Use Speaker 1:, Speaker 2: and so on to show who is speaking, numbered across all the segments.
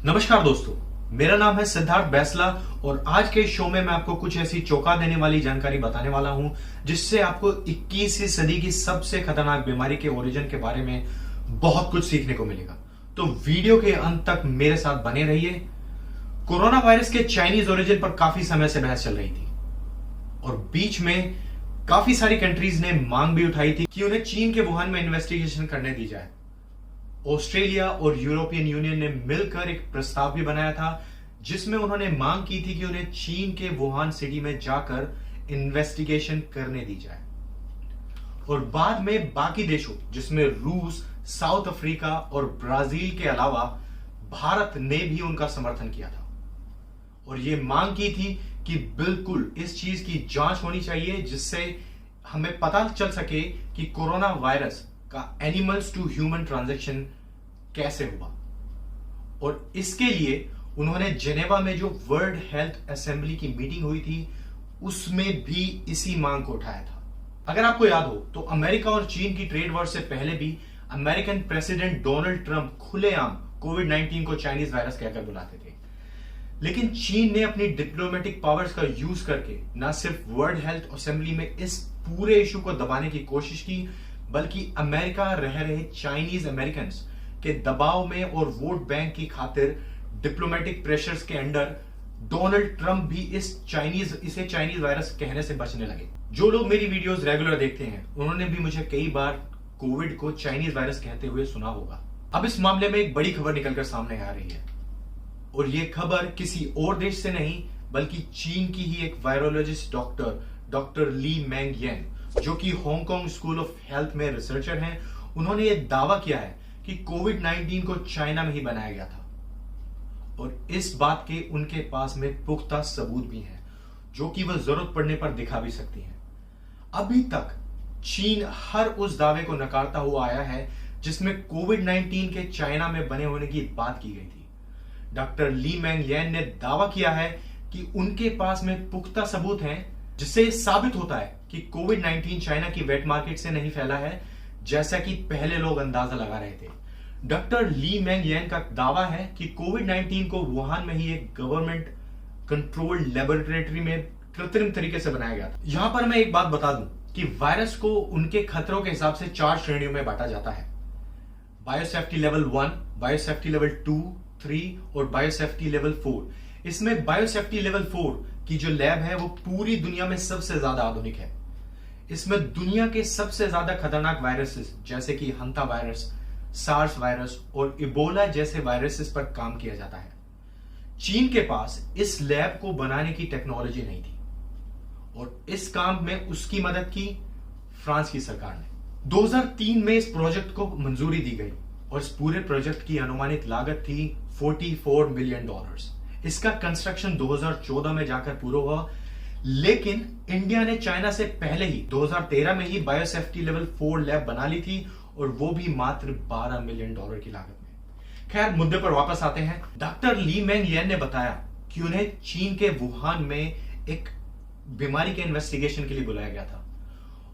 Speaker 1: नमस्कार दोस्तों, मेरा नाम है सिद्धार्थ बैसला और आज के शो में मैं आपको कुछ ऐसी चौंका देने वाली जानकारी बताने वाला हूं जिससे आपको 21वीं सदी की सबसे खतरनाक बीमारी के ओरिजिन के बारे में बहुत कुछ सीखने को मिलेगा। तो वीडियो के अंत तक मेरे साथ बने रहिए। कोरोना वायरस के चाइनीज ओरिजिन पर काफी समय से बहस चल रही थी और बीच में काफी सारी कंट्रीज ने मांग भी उठाई थी कि उन्हें चीन के वुहान में इन्वेस्टिगेशन करने दी जाए। ऑस्ट्रेलिया और यूरोपियन यूनियन ने मिलकर एक प्रस्ताव भी बनाया था जिसमें उन्होंने मांग की थी कि उन्हें चीन के वुहान सिटी में जाकर इन्वेस्टिगेशन करने दी जाए और बाद में बाकी देशों जिसमें रूस, साउथ अफ्रीका और ब्राजील के अलावा भारत ने भी उनका समर्थन किया था और यह मांग की थी कि बिल्कुल इस चीज की जांच होनी चाहिए जिससे हमें पता चल सके कि कोरोना वायरस का एनिमल्स टू ह्यूमन ट्रांजैक्शन कैसे हुआ। और इसके लिए उन्होंने जेनेवा में जो वर्ल्ड हेल्थ असेंबली की मीटिंग हुई थी उसमें भी इसी मांग को उठाया था। अगर आपको याद हो तो अमेरिका और चीन की ट्रेड वॉर से पहले भी अमेरिकन प्रेसिडेंट डोनाल्ड ट्रंप खुलेआम कोविड-19 को चाइनीज वायरस कहकर बुलाते थे, लेकिन चीन ने अपनी डिप्लोमेटिक पावर्स का यूज करके न सिर्फ वर्ल्ड हेल्थ असेंबली में इस पूरे इशू को दबाने की कोशिश की बल्कि अमेरिका रह रहे चाइनीज अमेरिकन्स के दबाव में और वोट बैंक की खातिर डिप्लोमेटिक प्रेशर्स के अंडर डोनाल्ड ट्रंप भी इसे चाइनीज वायरस कहने से बचने लगे। जो लोग मेरी वीडियोस रेगुलर देखते हैं उन्होंने भी मुझे कई बार कोविड को चाइनीज वायरस कहते हुए सुना होगा। अब इस मामले में एक बड़ी खबर निकलकर सामने आ रही है और यह खबर किसी और देश से नहीं बल्कि चीन की ही एक वायरोलॉजिस्ट डॉक्टर ली मेंग येन, जो कि हांगकांग स्कूल ऑफ हेल्थ में रिसर्चर हैं, उन्होंने यह दावा किया है कि कोविड-19 को चाइना में ही बनाया गया था और इस बात के उनके पास में पुख्ता सबूत भी हैं जो कि वह जरूरत पड़ने पर दिखा भी सकती हैं। अभी तक चीन हर उस दावे को नकारता हुआ आया है जिसमें कोविड-19 के चाइना में बने होने की बात की गई थी। डॉक्टर ली मेंग येन ने दावा किया है कि उनके पास में पुख्ता सबूत हैं जिससे साबित होता है कि कोविड-19 चाइना की वेट मार्केट से नहीं फैला है जैसा कि पहले लोग अंदाजा लगा रहे थे। डॉक्टर ली मेंग येन का दावा है कि कोविड-19 को वुहान में ही एक गवर्नमेंट कंट्रोल्ड लेबोरेटरी में कृत्रिम तरीके से बनाया गया था। यहां पर मैं एक बात बता दूं कि वायरस को उनके खतरों के हिसाब से 4 श्रेणियों में बांटा जाता है: बायोसेफ्टी लेवल 1, बायोसेफ्टी लेवल 2, 3 और बायोसेफ्टी लेवल 4। इसमें बायोसेफ्टी लेवल 4 की जो लैब है वो पूरी दुनिया में सबसे ज्यादा आधुनिक है। इसमें दुनिया के सबसे ज्यादा खतरनाक वायरसेस जैसे कि हंता वायरस, सार्स वायरस और इबोला जैसे वायरसेस पर काम किया जाता है। चीन के पास इस लैब को बनाने की टेक्नोलॉजी नहीं थी और इस काम में उसकी मदद की फ्रांस की सरकार ने। 2003 में इस प्रोजेक्ट को मंजूरी दी गई और इस पूरे प्रोजेक्ट की अनुमानित लागत थी $44 मिलियन। इसका कंस्ट्रक्शन 2014 में जाकर पूरा हुआ, लेकिन इंडिया ने चाइना से पहले ही 2013 में ही बायोसेफ्टी लेवल 4 लैब बना ली थी और वो भी मात्र $12 मिलियन की लागत में। खैर, मुद्दे पर वापस आते हैं। डॉक्टर ली मेंग येन ने बताया कि उन्हें चीन के वुहान में एक बीमारी के इन्वेस्टिगेशन के लिए बुलाया गया था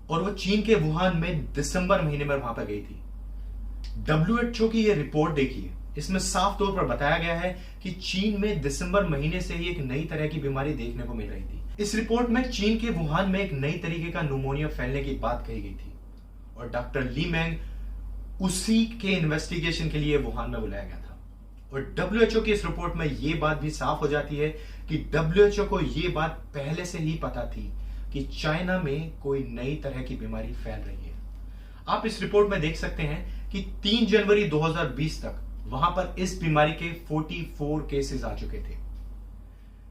Speaker 1: और वो चीन के वुहान में दिसंबर महीने में वहां पर गई थी। WHO की यह रिपोर्ट देखिए, इसमें साफ तौर पर बताया गया है कि चीन में दिसंबर महीने से ही एक नई तरह की बीमारी देखने को मिल रही थी। इस रिपोर्ट में चीन के वुहान में एक नई तरीके का न्यूमोनिया फैलने की बात कही गई थी और डॉक्टर ली मेंग उसी के इन्वेस्टिगेशन के लिए वुहान में बुलाया गया था। और WHO की इस रिपोर्ट में यह बात भी साफ हो जाती है कि WHO को यह बात पहले से ही पता थी कि चाइना में कोई नई तरह की बीमारी फैल रही है। आप इस रिपोर्ट में देख सकते हैं कि 3 जनवरी 2020 तक वहां पर इस बीमारी के 44 केसेस आ चुके थे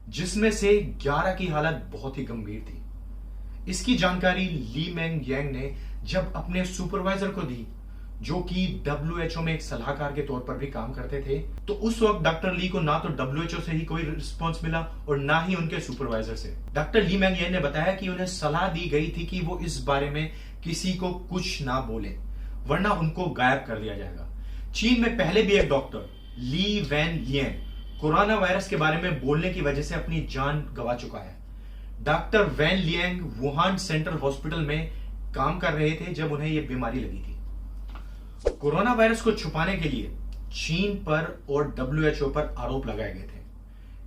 Speaker 1: जिसमें से 11 की हालत बहुत ही गंभीर थी। इसकी जानकारी ली मेंग येन ने जब अपने सुपरवाइजर को दी जो कि WHO में एक सलाहकार के तौर पर भी काम करते थे, तो उस वक्त डॉक्टर ली को ना तो WHO से ही कोई रिस्पॉन्स मिला और ना ही उनके सुपरवाइजर से। डॉक्टर ली मेंग येन ने बताया कि उन्हें सलाह दी गई थी कि वो इस बारे में किसी को कुछ ना बोले वरना उनको गायब कर दिया जाएगा। चीन में पहले भी एक doctor Li van लियन corona virus के बारे में बोलने की वजह से अपनी जान गंवा चुका है। Doctor Wenliang Wuhan central hospital में काम कर रहे थे जब उन्हें यह बीमारी लगी थी। कोरोना वायरस को छुपाने के लिए चीन पर और WHO पर आरोप लगाए गए थे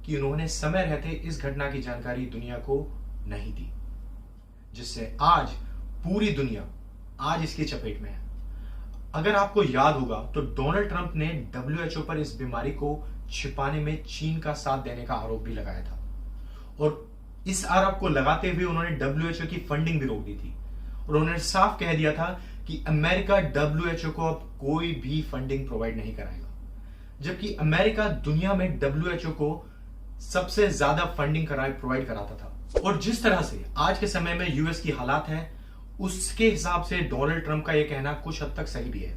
Speaker 1: कि उन्होंने समय रहते इस घटना की जानकारी दुनिया को नहीं दी, जिससे आज पूरी दुनिया आज इसकी चपेट में है। अगर आपको याद होगा तो डोनाल्ड ट्रंप ने WHO पर इस बीमारी को छिपाने में चीन का साथ देने का आरोप भी लगाया था, और इस आरोप को लगाते हुए उन्होंने WHO की फंडिंग भी रोक दी थी, और उन्होंने साफ कह दिया था कि अमेरिका WHO को अब कोई भी फंडिंग प्रोवाइड नहीं कराएगा, जबकि अमेरिका दुनिया में WHO को सबसे ज्यादा फंडिंग प्रोवाइड कराता था। और जिस तरह से आज के समय में यूएस की हालात है, उसके हिसाब से डोनाल्ड ट्रंप का यह कहना कुछ हद तक सही भी है।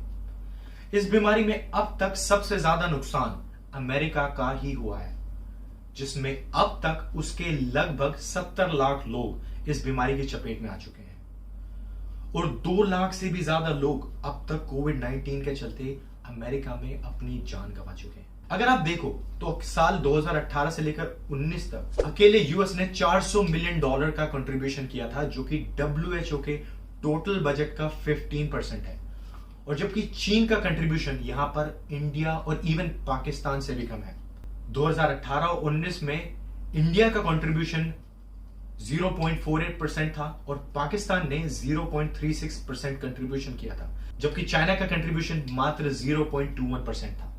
Speaker 1: इस बीमारी में अब तक सबसे ज्यादा नुकसान अमेरिका का ही हुआ है, जिसमें अब तक उसके लगभग 70 लाख लोग इस बीमारी की चपेट में आ चुके हैं, और 2 लाख से भी ज्यादा लोग अब तक कोविड-19 के चलते अमेरिका में अपनी जान गंवा चुके हैं। अगर आप देखो तो साल 2018 से लेकर 19 तक अकेले यूएस ने $400 मिलियन का कंट्रीब्यूशन किया था, जो कि WHO के टोटल बजट का 15% है, और जबकि चीन का कंट्रीब्यूशन यहां पर इंडिया और इवन पाकिस्तान से भी कम है। 2018 और 19 में इंडिया का कंट्रीब्यूशन 0.48% था और पाकिस्तान ने 0.36% कंट्रीब्यूशन किया था, जबकि चाइना का कंट्रीब्यूशन मात्र 0.21% था।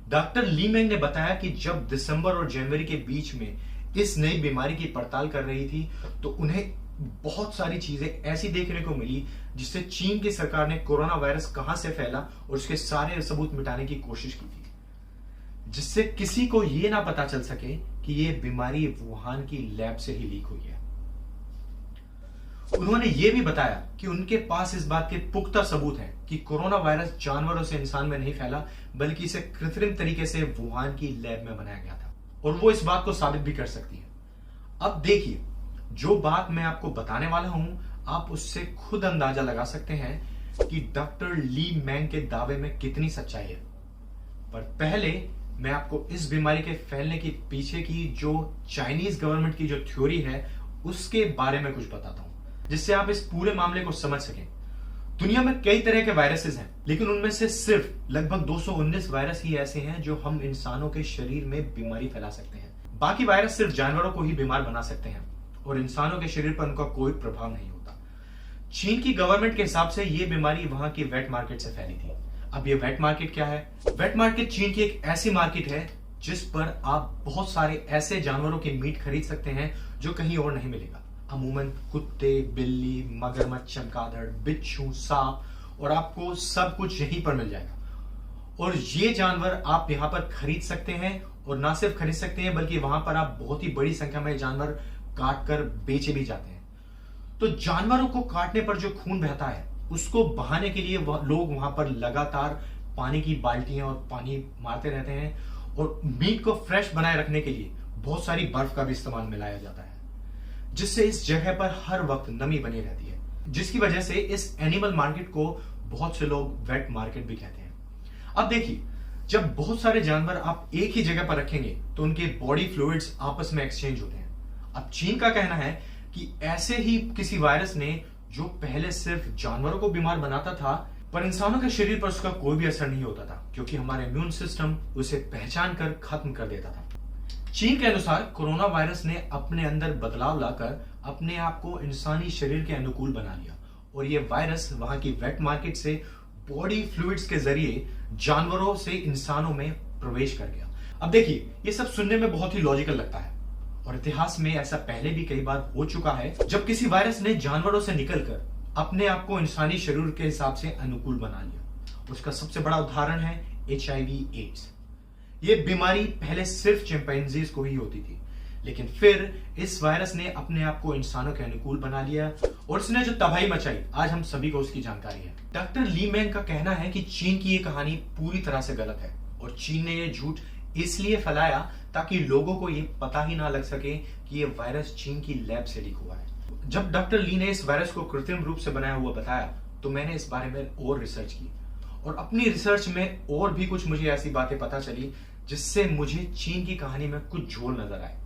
Speaker 1: डॉक्टर ली मेंग ने बताया कि जब दिसंबर और जनवरी के बीच में इस नई बीमारी की पड़ताल कर रही थी तो उन्हें बहुत सारी चीजें ऐसी देखने को मिली जिससे चीन की सरकार ने कोरोना वायरस कहां से फैला और उसके सारे सबूत मिटाने की कोशिश की थी, जिससे किसी को यह ना पता चल सके कि यह बीमारी वुहान की लैब से ही लीक हुई है। उन्होंने यह भी बताया कि उनके पास इस बात के पुख्ता सबूत हैं कि कोरोना वायरस जानवरों से इंसान में नहीं फैला, बल्कि इसे कृत्रिम तरीके से वुहान की लैब में बनाया गया था, और वो इस बात को साबित भी कर सकती है। अब देखिए, जो बात मैं आपको बताने वाला हूं, आप उससे खुद अंदाजा लगा सकते हैं कि डॉक्टर ली मेंग के दावे में कितनी सच्चाई है। पर पहले मैं आपको इस बीमारी के फैलने के पीछे की जो चाइनीज गवर्नमेंट की जो थ्योरी है उसके बारे में कुछ बताता हूं, जिससे आप इस पूरे मामले को समझ सकें। दुनिया में कई तरह के वायरसेस हैं, लेकिन उनमें से सिर्फ लगभग 219 वायरस ही ऐसे हैं जो हम इंसानों के शरीर में बीमारी फैला सकते हैं। बाकी वायरस सिर्फ जानवरों को ही बीमार बना सकते हैं और इंसानों के शरीर पर उनका कोई प्रभाव नहीं होता। चीन की गवर्नमेंट के हिसाब से यह बीमारी वहां की वेट मार्केट से फैली थी। अब ये वेट मार्केट क्या है? वेट मार्केट चीन की एक ऐसी मार्केट है जिस पर आप बहुत सारे ऐसे जानवरों की मीट खरीद सकते हैं जो कहीं और नहीं मिलेगा। अमूमन कुत्ते, बिल्ली, मगरमच्छ, चमगादड़, बिच्छू, सांप, और आपको सब कुछ यहीं पर मिल जाएगा। और ये जानवर आप यहाँ पर खरीद सकते हैं, और ना सिर्फ खरीद सकते हैं बल्कि वहां पर आप बहुत ही बड़ी संख्या में जानवर काट कर बेचे भी जाते हैं। तो जानवरों को काटने पर जो खून बहता है उसको बहाने के लिए लोग वहां पर लगातार पानी की बाल्टियां और पानी मारते रहते हैं, और मीट को फ्रेश बनाए रखने के लिए बहुत सारी बर्फ का भी इस्तेमाल मिलाया जाता है, जिससे इस जगह पर हर वक्त नमी बनी रहती है, जिसकी वजह से इस एनिमल मार्केट को बहुत से लोग वेट मार्केट भी कहते हैं। अब देखिए, जब बहुत सारे जानवर आप एक ही जगह पर रखेंगे तो उनके बॉडी फ्लूइड्स आपस में एक्सचेंज होते हैं। अब चीन का कहना है कि ऐसे ही किसी वायरस ने जो पहले सिर्फ जानवरों को बीमार बनाता था, पर इंसानों के शरीर पर उसका कोई भी असर नहीं होता था, क्योंकि हमारे इम्यून सिस्टम उसे पहचान कर खत्म कर देता था। चीन के अनुसार कोरोना वायरस ने अपने अंदर बदलाव लाकर अपने आप को इंसानी शरीर के अनुकूल बना लिया, और यह वायरस वहां की वेट मार्केट से बॉडी फ्लूइड्स के जरिए जानवरों से इंसानों में प्रवेश कर गया। अब देखिए, ये सब सुनने में बहुत ही लॉजिकल लगता है, और इतिहास में ऐसा पहले भी कई बार हो चुका है जब किसी वायरस ने जानवरों से निकलकर अपने आप को इंसानी शरीर के हिसाब से अनुकूल बना लिया। उसका सबसे बड़ा उदाहरण है HIV एड्स। ये बीमारी पहले सिर्फ चिंपैंजीज को ही होती थी, लेकिन फिर इस वायरस ने अपने आप को इंसानों के अनुकूल बना लिया, और इसने जो तबाही मचाई आज हम सभी को उसकी जानकारी है। डॉक्टर ली मेंग का कहना है कि चीन की ये कहानी पूरी तरह से गलत है, और चीन ने ये झूठ इसलिए फैलाया ताकि लोगों को ये पता ही ना लग सके कि ये वायरस चीन की लैब से लीक हुआ है। जब डॉक्टर ली ने इस वायरस को कृत्रिम रूप से बनाया हुआ बताया तो मैंने इस बारे में और रिसर्च की, और अपनी रिसर्च में और भी कुछ मुझे ऐसी बातें पता चली जिससे मुझे चीन की कहानी में कुछ झोल नजर आए।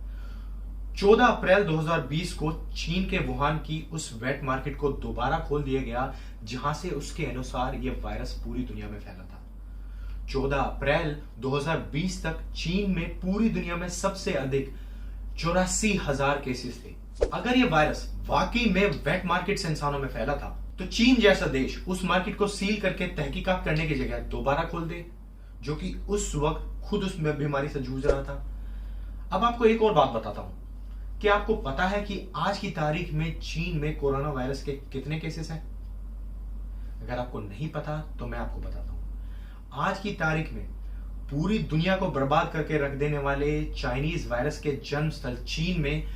Speaker 1: 14 अप्रैल 2020 को चीन के वुहान की उस वेट मार्केट को दोबारा खोल दिया गया, जहां से उसके अनुसार यह वायरस पूरी दुनिया में फैला था। 14 अप्रैल 2020 तक चीन में पूरी दुनिया में सबसे अधिक 84,000 केसेस थे। अगर ये वायरस वाकई में वेट मार्केट से इंसानों में फैला था तो चीन जैसा देश उस मार्केट को सील करके तहकीकात करने की जगह दोबारा खोल दे, जो कि उस वक्त खुद उस बीमारी से जूझ रहा था। अब आपको एक और बात बताता हूं कि आपको पता है कि आज की तारीख में चीन में कोरोना वायरस के कितने केसेस हैं? अगर आपको नहीं पता तो मैं आपको बताता हूं। आज की तारीख में पूरी दुनिया को बर्बाद करके रख देने वाले चाइनीज वायरस के जन्म स्थल चीन में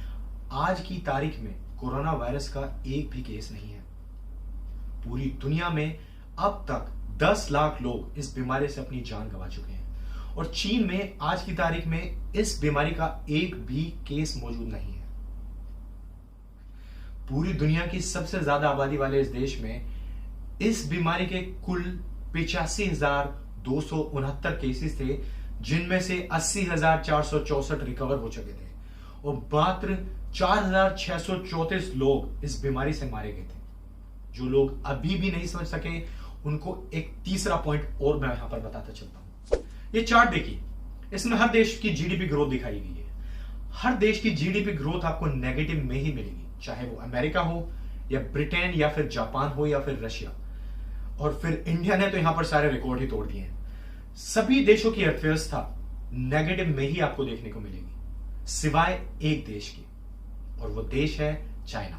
Speaker 1: आज की तारीख में कोरोना वायरस का एक भी केस नहीं है। पूरी दुनिया में अब तक 10 लाख लोग इस बीमारी से अपनी जान गंवा चुके हैं और चीन में आज की तारीख में इस बीमारी का एक भी केस मौजूद नहीं है। पूरी दुनिया की सबसे ज्यादा आबादी वाले इस देश में इस बीमारी के कुल 85,269 केसेस थे, जिनमें से 80,464 रिकवर हो चुके थे और मात्र 4,634 लोग इस बीमारी से मारे गए थे। जो लोग अभी भी नहीं समझ सके उनको एक तीसरा पॉइंट और मैं यहां पर बताता चलता हूं। ये चार्ट देखिए, इसमें हर देश की जीडीपी ग्रोथ दिखाई गई है। हर देश की जीडीपी ग्रोथ आपको नेगेटिव में ही मिलेगी, चाहे वो अमेरिका हो या ब्रिटेन या फिर जापान हो या फिर रशिया। और फिर इंडिया ने तो यहां पर सारे रिकॉर्ड ही तोड़ दिए हैं। सभी देशों की अर्थव्यवस्था नेगेटिव में ही आपको देखने को मिलेगी, सिवाय एक देश के, और वो देश है चाइना।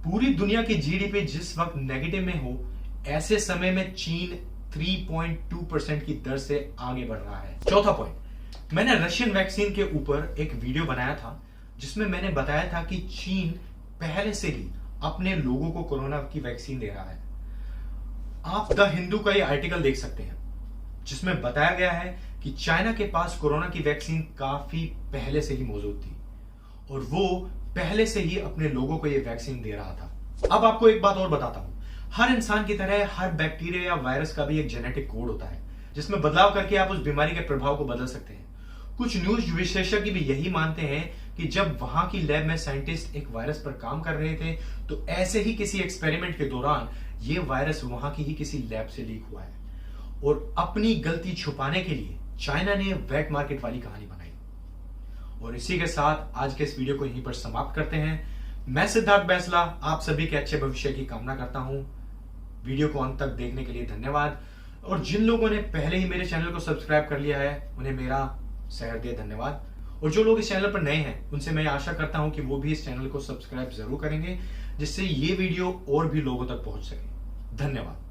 Speaker 1: पूरी दुनिया की जीडीपी जिस वक्त नेगेटिव में हो, ऐसे समय में चीन 3.2% की दर से आगे बढ़ रहा है। चौथा पॉइंट, मैंने रशियन वैक्सीन के ऊपर एक वीडियो बनाया था जिसमें मैंने बताया था कि चीन पहले से ही अपने लोगों को कोरोना की वैक्सीन दे रहा है। आप द हिंदू का ये आर्टिकल देख सकते हैं जिसमें बताया गया है कि चाइना के पास कोरोना की वैक्सीन काफी पहले से ही मौजूद थी और वो पहले से ही अपने लोगों को ये वैक्सीन दे रहा था। अब आपको एक बात और बताता हूं, हर इंसान की तरह हर बैक्टीरिया या वायरस का भी एक जेनेटिक कोड होता है जिसमें बदलाव करके आप उस बीमारी के प्रभाव को बदल सकते हैं। कुछ न्यूज विशेषज्ञ भी यही मानते हैं कि जब वहां की लैब में साइंटिस्ट एक वायरस पर काम कर रहे थे तो ऐसे ही किसी एक्सपेरिमेंट के दौरान ये वायरस वहां की ही किसी लैब से लीक हुआ है और अपनी गलती छुपाने के लिए चाइना ने वेट मार्केट वाली कहानी बनाई। और इसी के साथ आज के इस वीडियो को यहीं पर समाप्त करते हैं। मैं सिद्धार्थ बैसला आप सभी के अच्छे भविष्य की कामना करता हूं। वीडियो को अंत तक देखने के लिए धन्यवाद, और जिन लोगों ने पहले ही मेरे चैनल को सब्सक्राइब कर लिया है उन्हें मेरा सहृदय धन्यवाद, और जो लोग इस चैनल पर नए हैं उनसे मैं आशा करता हूं कि वो भी इस चैनल को सब्सक्राइब जरूर करेंगे जिससे ये वीडियो और भी लोगों तक पहुंच सके। धन्यवाद।